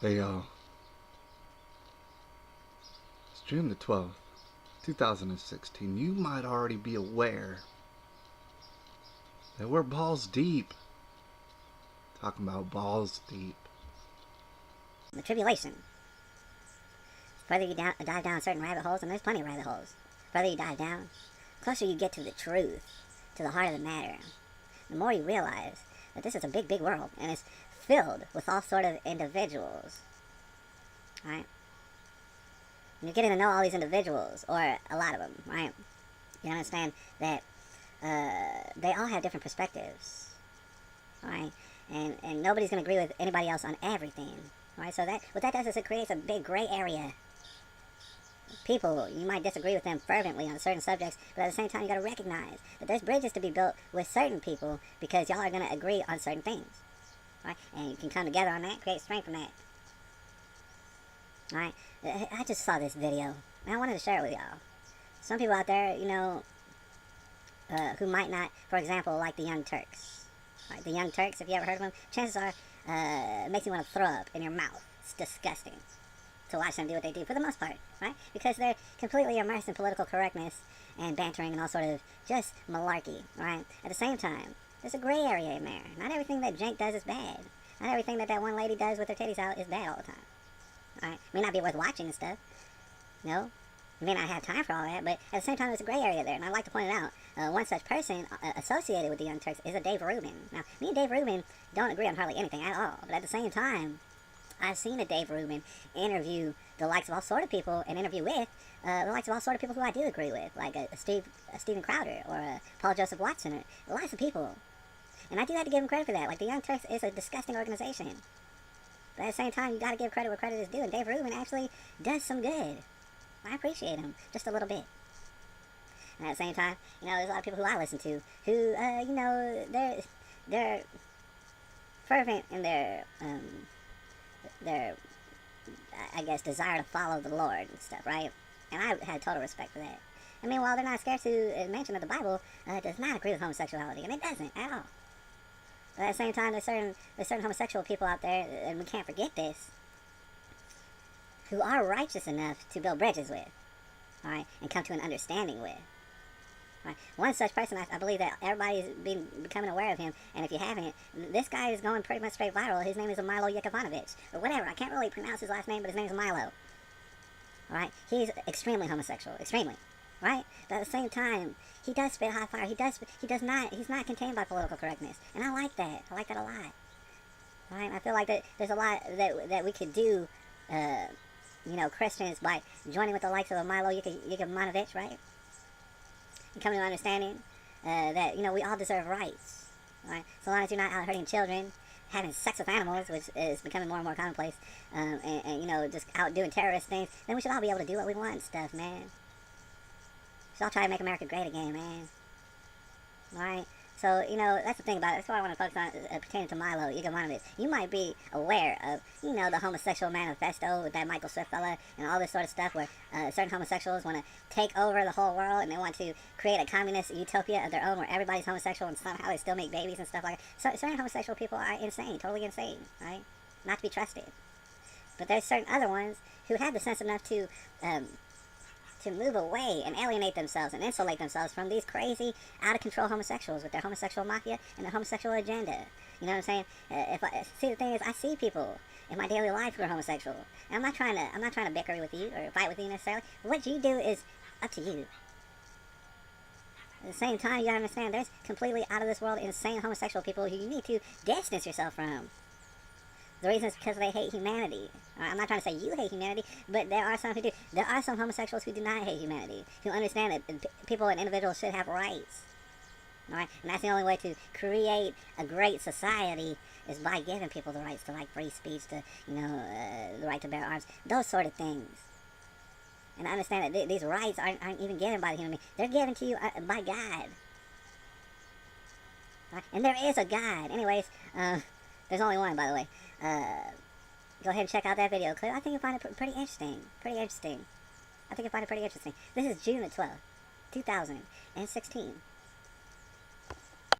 Hey y'all, it's June the 12th, 2016. You might already be aware that we're balls deep. Talking about balls deep. The tribulation. The further you dive down certain rabbit holes, and there's plenty of rabbit holes, the further you dive down, the closer you get to the truth, to the heart of the matter, the more you realize that this is a big, big world, and it's filled with all sort of individuals. Right? And you're getting to know all these individuals, or a lot of them, right? You understand that they all have different perspectives, right? And nobody's going to agree with anybody else on everything, right? So that what that does is it creates a big gray area. People, you might disagree with them fervently on certain subjects, but at the same time, you got to recognize that there's bridges to be built with certain people because y'all are going to agree on certain things, right? And you can come together on that, create strength from that, right? I just saw this video, and I wanted to share it with y'all. Some people out there, who might not, for example, like the Young Turks. Right? The Young Turks, if you ever heard of them, chances are it makes you want to throw up in your mouth. It's disgusting to watch them do what they do, for the most part, right? Because they're completely immersed in political correctness and bantering and all sort of just malarkey, right? At the same time, there's a gray area in there. Not everything that Jank does is bad. Not everything that one lady does with her titties out is bad all the time, right? May not be worth watching and stuff, you may not have time for all that, but at the same time, there's a gray area there, and I'd like to point it out. One such person associated with the Young Turks is a Dave Rubin. Now, me and Dave Rubin don't agree on hardly anything at all, but at the same time, I've seen a Dave Rubin interview the likes of all sort of people and interview with the likes of all sort of people who I do agree with, like Stephen Crowder or Paul Joseph Watson, or lots of people. And I do have to give him credit for that. Like, the Young Turks is a disgusting organization. But at the same time, you got to give credit where credit is due, and Dave Rubin actually does some good. I appreciate him just a little bit. And at the same time, there's a lot of people who I listen to who, they're fervent in their, I guess, desire to follow the Lord and stuff, right? And I had total respect for that. I mean, while they're not scared to mention that the Bible does not agree with homosexuality, and it doesn't at all. But at the same time, there's certain homosexual people out there, and we can't forget this, who are righteous enough to build bridges with, all right, and come to an understanding with. Right? One such person, I believe that everybody's becoming aware of him, and if you haven't, this guy is going pretty much straight viral. His name is Milo Yekovanovich, or whatever. I can't really pronounce his last name, but his name is Milo. All right, he's extremely homosexual, extremely, right? But at the same time, he does spit hot fire. He's not contained by political correctness, and I like that. I like that a lot. Right? I feel like that there's a lot that we could do. Christians, by joining with the likes of a Milo Yekovanovich, right? And coming to an understanding that, we all deserve rights, right? So long as you're not out hurting children, having sex with animals, which is becoming more and more commonplace, and just out doing terrorist things, then we should all be able to do what we want and stuff, man. We should all try to make America great again, man. Right? So, that's the thing about it. That's what I want to focus on pertaining to Milo Yekovanovich. You might be aware of, the homosexual manifesto with that Michael Swift fella and all this sort of stuff where certain homosexuals want to take over the whole world and they want to create a communist utopia of their own where everybody's homosexual and somehow they still make babies and stuff like that. So, certain homosexual people are insane, totally insane, right? Not to be trusted. But there's certain other ones who have the sense enough to move away and alienate themselves and insulate themselves from these crazy, out-of-control homosexuals with their homosexual mafia and their homosexual agenda. You know what I'm saying? The thing is, I see people in my daily life who are homosexual. And I'm not trying to bicker with you or fight with you necessarily. What you do is up to you. At the same time, you gotta understand there's completely out of this world insane homosexual people who you need to distance yourself from. The reason is because they hate humanity. I'm not trying to say you hate humanity, but there are some who do. There are some homosexuals who do not hate humanity, who understand that people and individuals should have rights. All right? And that's the only way to create a great society is by giving people the rights to, like, free speech, to, the right to bear arms, those sort of things. And I understand that these rights aren't even given by the human being. They're given to you by God. Right? And there is a God. Anyways, there's only one, by the way. Go ahead and check out that video clip. I think you'll find it pretty interesting. I think you'll find it pretty interesting. This is June the 12th, 2016.